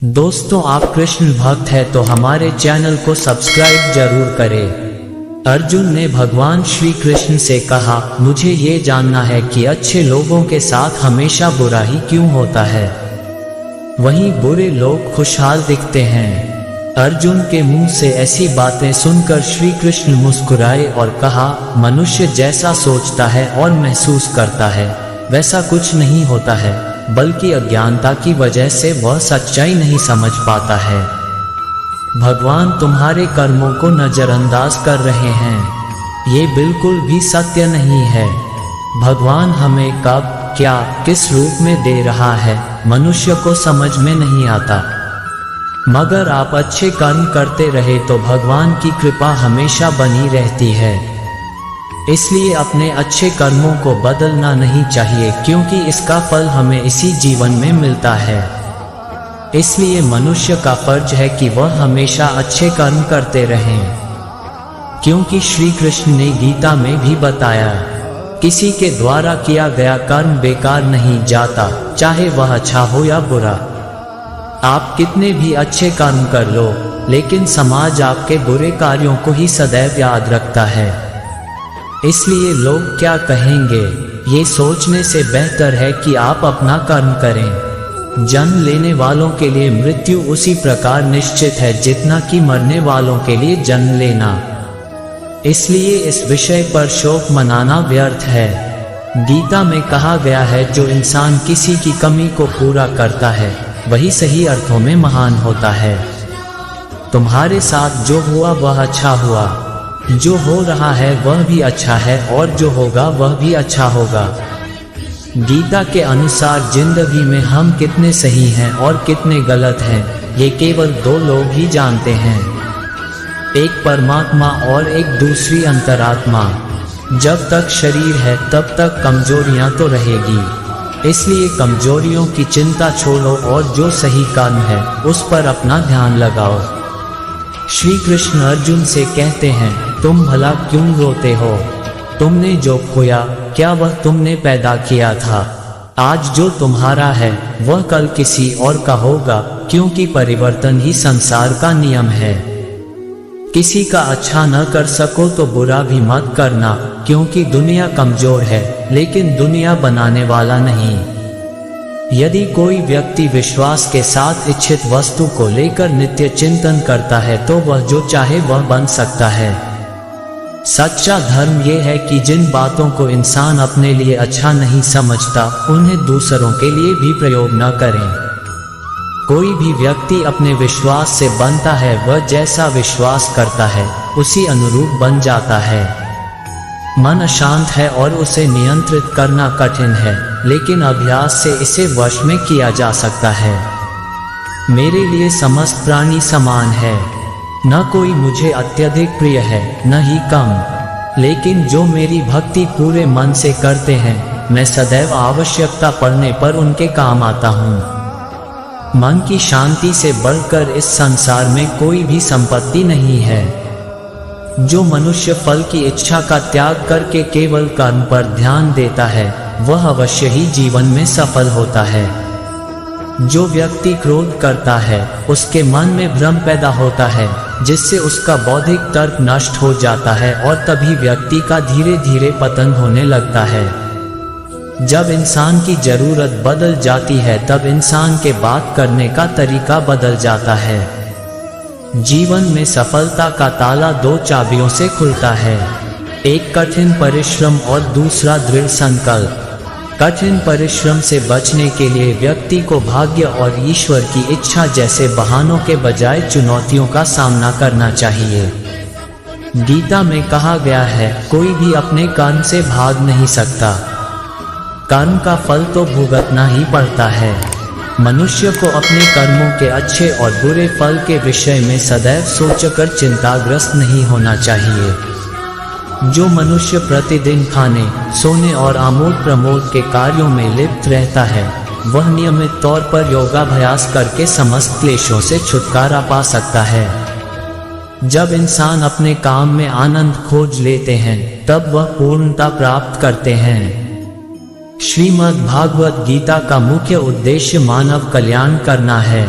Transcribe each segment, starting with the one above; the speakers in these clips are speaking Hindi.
दोस्तों, आप कृष्ण भक्त हैं तो हमारे चैनल को सब्सक्राइब जरूर करें। अर्जुन ने भगवान श्री कृष्ण से कहा, मुझे ये जानना है कि अच्छे लोगों के साथ हमेशा बुरा ही क्यों होता है, वहीं बुरे लोग खुशहाल दिखते हैं। अर्जुन के मुंह से ऐसी बातें सुनकर श्री कृष्ण मुस्कुराए और कहा, मनुष्य जैसा सोचता है और महसूस करता है वैसा कुछ नहीं होता है, बल्कि अज्ञानता की वजह से वह सच्चाई नहीं समझ पाता है। भगवान तुम्हारे कर्मों को नजरअंदाज कर रहे हैं, ये बिल्कुल भी सत्य नहीं है। भगवान हमें कब, क्या, किस रूप में दे रहा है मनुष्य को समझ में नहीं आता। मगर आप अच्छे कर्म करते रहे तो भगवान की कृपा हमेशा बनी रहती है। इसलिए अपने अच्छे कर्मों को बदलना नहीं चाहिए, क्योंकि इसका फल हमें इसी जीवन में मिलता है। इसलिए मनुष्य का फर्ज है कि वह हमेशा अच्छे कर्म करते रहें, क्योंकि श्री कृष्ण ने गीता में भी बताया, किसी के द्वारा किया गया कर्म बेकार नहीं जाता, चाहे वह अच्छा हो या बुरा। आप कितने भी अच्छे कर्म कर लो, लेकिन समाज आपके बुरे कार्यों को ही सदैव याद रखता है। इसलिए लोग क्या कहेंगे, ये सोचने से बेहतर है कि आप अपना कर्म करें। जन्म लेने वालों के लिए मृत्यु उसी प्रकार निश्चित है जितना कि मरने वालों के लिए जन्म लेना। इसलिए इस विषय पर शोक मनाना व्यर्थ है। गीता में कहा गया है, जो इंसान किसी की कमी को पूरा करता है वही सही अर्थों में महान होता है। तुम्हारे साथ जो हुआ वह अच्छा हुआ, जो हो रहा है वह भी अच्छा है, और जो होगा वह भी अच्छा होगा। गीता के अनुसार जिंदगी में हम कितने सही हैं और कितने गलत हैं, ये केवल दो लोग ही जानते हैं, एक परमात्मा और एक दूसरी अंतरात्मा। जब तक शरीर है तब तक कमजोरियां तो रहेगी, इसलिए कमजोरियों की चिंता छोड़ो और जो सही कर्म है उस पर अपना ध्यान लगाओ। श्री कृष्ण अर्जुन से कहते हैं, तुम भला क्यों रोते हो? तुमने जो खोया क्या वह तुमने पैदा किया था? आज जो तुम्हारा है वह कल किसी और का होगा, क्योंकि परिवर्तन ही संसार का नियम है। किसी का अच्छा न कर सको तो बुरा भी मत करना, क्योंकि दुनिया कमजोर है लेकिन दुनिया बनाने वाला नहीं। यदि कोई व्यक्ति विश्वास के साथ इच्छित वस्तु को लेकर नित्य चिंतन करता है तो वह जो चाहे वह बन सकता है। सच्चा धर्म यह है कि जिन बातों को इंसान अपने लिए अच्छा नहीं समझता उन्हें दूसरों के लिए भी प्रयोग न करें। कोई भी व्यक्ति अपने विश्वास से बनता है, वह जैसा विश्वास करता है उसी अनुरूप बन जाता है। मन अशांत है और उसे नियंत्रित करना कठिन है, लेकिन अभ्यास से इसे वश में किया जा सकता है। मेरे लिए समस्त प्राणी समान है, न कोई मुझे अत्यधिक प्रिय है न ही कम, लेकिन जो मेरी भक्ति पूरे मन से करते हैं मैं सदैव आवश्यकता पड़ने पर उनके काम आता हूँ। मन की शांति से बढ़कर इस संसार में कोई भी संपत्ति नहीं है। जो मनुष्य फल की इच्छा का त्याग करके केवल कर्म पर ध्यान देता है वह अवश्य ही जीवन में सफल होता है। जो व्यक्ति क्रोध करता है उसके मन में भ्रम पैदा होता है, जिससे उसका बौद्धिक तर्क नष्ट हो जाता है और तभी व्यक्ति का धीरे धीरे पतन होने लगता है। जब इंसान की जरूरत बदल जाती है तब इंसान के बात करने का तरीका बदल जाता है। जीवन में सफलता का ताला दो चाबियों से खुलता है, एक कठिन परिश्रम और दूसरा दृढ़ संकल्प। कठिन परिश्रम से बचने के लिए व्यक्ति को भाग्य और ईश्वर की इच्छा जैसे बहानों के बजाय चुनौतियों का सामना करना चाहिए। गीता में कहा गया है, कोई भी अपने कर्म से भाग नहीं सकता, कर्म का फल तो भुगतना ही पड़ता है। मनुष्य को अपने कर्मों के अच्छे और बुरे फल के विषय में सदैव सोचकर चिंताग्रस्त नहीं होना चाहिए। जो मनुष्य प्रतिदिन खाने, सोने और आमोद प्रमोद के कार्यों में लिप्त रहता है वह नियमित तौर पर योगाभ्यास करके समस्त क्लेशों से छुटकारा पा सकता है। जब इंसान अपने काम में आनंद खोज लेते हैं तब वह पूर्णता प्राप्त करते हैं। श्रीमद् भागवत गीता का मुख्य उद्देश्य मानव कल्याण करना है।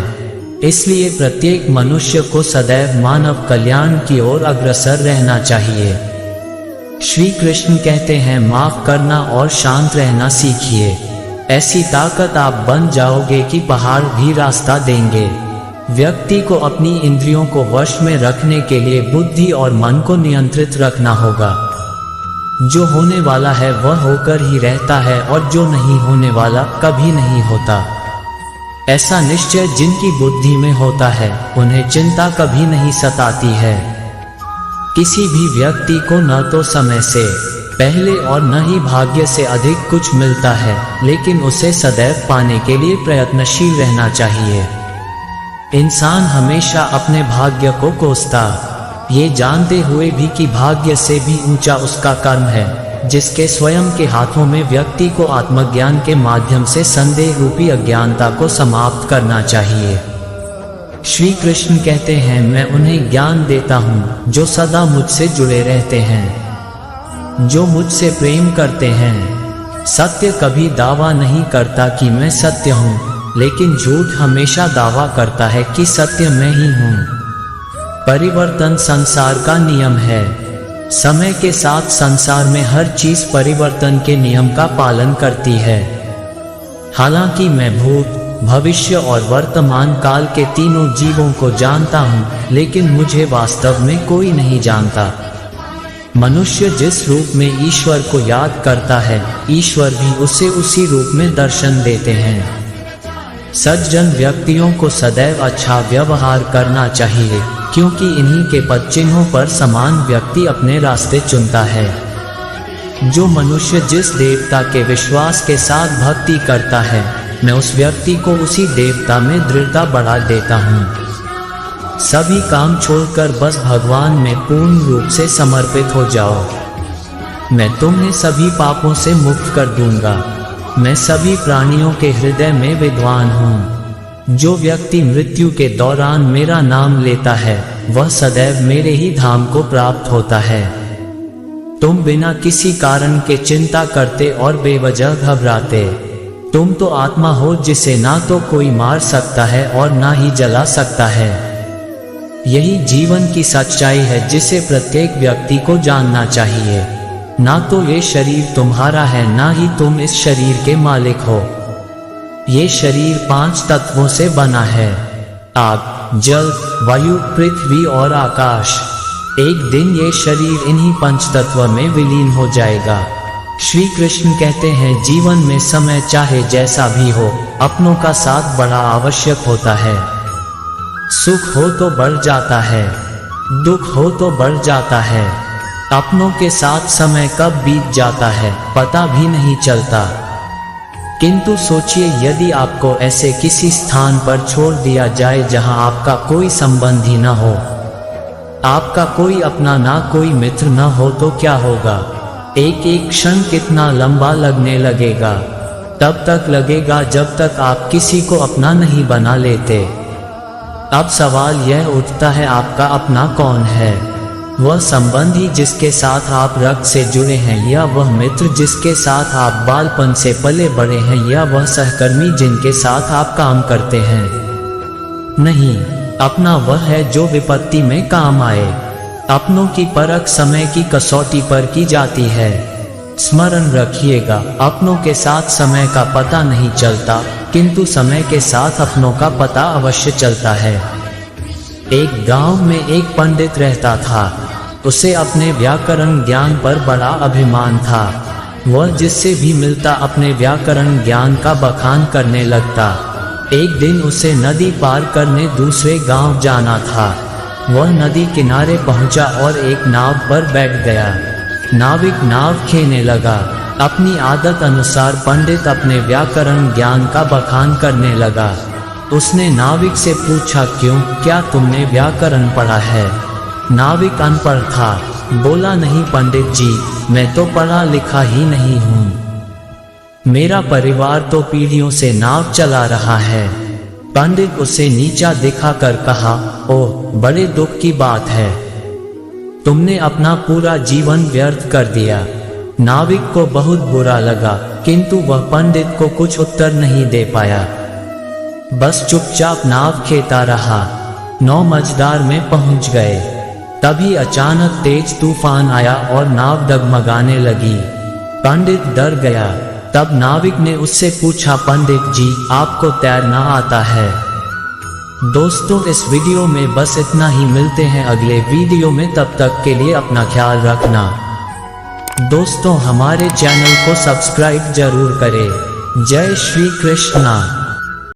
इसलिए प्रत्येक मनुष्य को सदैव मानव कल्याण की ओर अग्रसर रहना चाहिए। श्री कृष्ण कहते हैं, माफ करना और शांत रहना सीखिए। ऐसी ताकत आप बन जाओगे कि पहाड़ भी रास्ता देंगे। व्यक्ति को अपनी इंद्रियों को वश में रखने के लिए बुद्धि और मन को नियंत्रित रखना होगा। जो होने वाला है वह होकर ही रहता है और जो नहीं होने वाला कभी नहीं होता। ऐसा निश्चय जिनकी बुद्धि में होता है उन्हें चिंता कभी नहीं सताती है। किसी भी व्यक्ति को न तो समय से पहले और न ही भाग्य से अधिक कुछ मिलता है, लेकिन उसे सदैव पाने के लिए प्रयत्नशील रहना चाहिए। इंसान हमेशा अपने भाग्य को कोसता, ये जानते हुए भी कि भाग्य से भी ऊंचा उसका कर्म है, जिसके स्वयं के हाथों में व्यक्ति को आत्मज्ञान के माध्यम से संदेह रूपी अज्ञानता को समाप्त करना चाहिए। श्री कृष्ण कहते हैं, मैं उन्हें ज्ञान देता हूँ जो सदा मुझसे जुड़े रहते हैं, जो मुझसे प्रेम करते हैं। सत्य कभी दावा नहीं करता कि मैं सत्य हूँ, लेकिन झूठ हमेशा दावा करता है कि सत्य मैं ही हूँ। परिवर्तन संसार का नियम है। समय के साथ संसार में हर चीज परिवर्तन के नियम का पालन करती है। हालांकि मैं भूत, भविष्य और वर्तमान काल के तीनों जीवों को जानता हूँ, लेकिन मुझे वास्तव में कोई नहीं जानता। मनुष्य जिस रूप में ईश्वर को याद करता है, ईश्वर भी उसे उसी रूप में दर्शन देते हैं। सज्जन व्यक्तियों को सदैव अच्छा व्यवहार करना चाहिए, क्योंकि इन्हीं के पद चिन्हों पर समान व्यक्ति अपने रास्ते चुनता है। जो मनुष्य जिस देवता के विश्वास के साथ भक्ति करता है, मैं उस व्यक्ति को उसी देवता में दृढ़ता बढ़ा देता हूँ। सभी काम छोड़कर बस भगवान में पूर्ण रूप से समर्पित हो जाओ। मैं तुम्हें सभी पापों से मुक्त कर दूंगा। मैं सभी प्राणियों के हृदय में विद्वान हूँ। जो व्यक्ति मृत्यु के दौरान मेरा नाम लेता है, वह सदैव मेरे ही धाम को प्राप्त होता है। तुम बिना किसी कारण के चिंता करते और बेवजह घबराते। तुम तो आत्मा हो जिसे ना तो कोई मार सकता है और ना ही जला सकता है। यही जीवन की सच्चाई है जिसे प्रत्येक व्यक्ति को जानना चाहिए। ना तो ये शरीर तुम्हारा है, ना ही तुम इस शरीर के मालिक हो। ये शरीर 5 तत्वों से बना है, आग, जल, वायु, पृथ्वी और आकाश। एक दिन ये शरीर इन्हीं 5 तत्व में विलीन हो जाएगा। श्री कृष्ण कहते हैं, जीवन में समय चाहे जैसा भी हो, अपनों का साथ बड़ा आवश्यक होता है। सुख हो तो बढ़ जाता है, दुख हो तो बढ़ जाता है। अपनों के साथ समय कब बीत जाता है पता भी नहीं चलता। किंतु सोचिए, यदि आपको ऐसे किसी स्थान पर छोड़ दिया जाए जहां आपका कोई संबंधी न हो, आपका कोई अपना ना कोई मित्र न हो, तो क्या होगा? एक एक क्षण कितना लंबा लगने लगेगा। तब तक लगेगा जब तक आप किसी को अपना नहीं बना लेते। अब सवाल यह उठता है, आपका अपना कौन है? वह संबंधी जिसके साथ आप रक्त से जुड़े हैं, या वह मित्र जिसके साथ आप बालपन से पले बड़े हैं, या वह सहकर्मी जिनके साथ आप काम करते हैं? नहीं, अपना वह है जो विपत्ति में काम आए। अपनों की परख समय की कसौटी पर की जाती है। स्मरण रखिएगा, अपनों के साथ समय का पता नहीं चलता, किंतु समय के साथ अपनों का पता अवश्य चलता है। एक गांव में एक पंडित रहता था। उसे अपने व्याकरण ज्ञान पर बड़ा अभिमान था। वह जिससे भी मिलता अपने व्याकरण ज्ञान का बखान करने लगता। एक दिन उसे नदी पार करने दूसरे गांव जाना था। वह नदी किनारे पहुंचा और एक नाव पर बैठ गया। नाविक नाव खेने लगा। अपनी आदत अनुसार पंडित अपने व्याकरण ज्ञान का बखान करने लगा। उसने नाविक से पूछा, क्यों, क्या तुमने व्याकरण पढ़ा है? नाविक अनपढ़ था। बोला, नहीं पंडित जी, मैं तो पढ़ा लिखा ही नहीं हूँ। मेरा परिवार तो पीढ़ियों से नाव चला रहा है। पंडित उसे नीचा दिखाकर कहा, ओह, बड़े दुख की बात है। तुमने अपना पूरा जीवन व्यर्थ कर दिया। नाविक को बहुत बुरा लगा, किंतु वह पंडित को कुछ उत्तर नहीं दे पाया। बस चुपचाप नाव खेता रहा। 9 मझदार में पहुंच गए। तभी अचानक तेज तूफान आया और नाव डगमगाने लगी। पंडित डर गया। तब नाविक ने उससे पूछा, पंडित जी, आपको तैरना आता है? दोस्तों, इस वीडियो में बस इतना ही। मिलते हैं अगले वीडियो में, तब तक के लिए अपना ख्याल रखना। दोस्तों, हमारे चैनल को सब्सक्राइब जरूर करें। जय श्री कृष्णा।